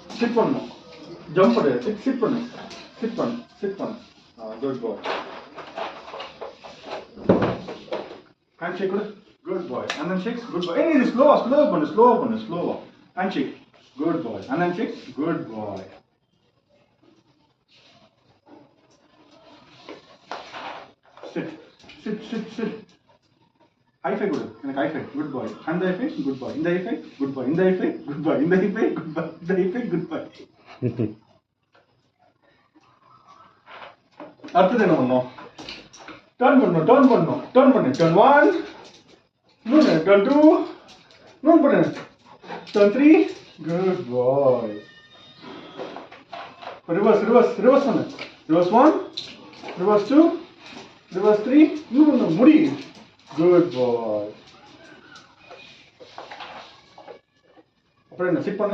Chit பண்ணணும். Jump பண்ணு. Chit பண்ணு. சிட் பண்ணு. சிட் பண்ணு. குட் பாய். Handshake கொடு. Good boy. And then shake. Good boy. Hey, slow பண்ணு. Handshake. Good boy. And then shake. Good boy. Sit. High five கொடு. எனக்கு high five. Good boy. அந்த high five. Good boy. இந்த high five. Good boy. இந்த high five. Good boy. இந்த high five. Good boy. இந்த high five. Good boy. அடுத்து என்ன பண்ணணும்? Turn பண்ணு. Turn 1. Turn 2. Turn 3. Good boy. Reverse பண்ணு. Reverse 1. Reverse 2. Reverse 3. முடி. Good boy. அப்புறம் என்ன சிட் பண்ணு.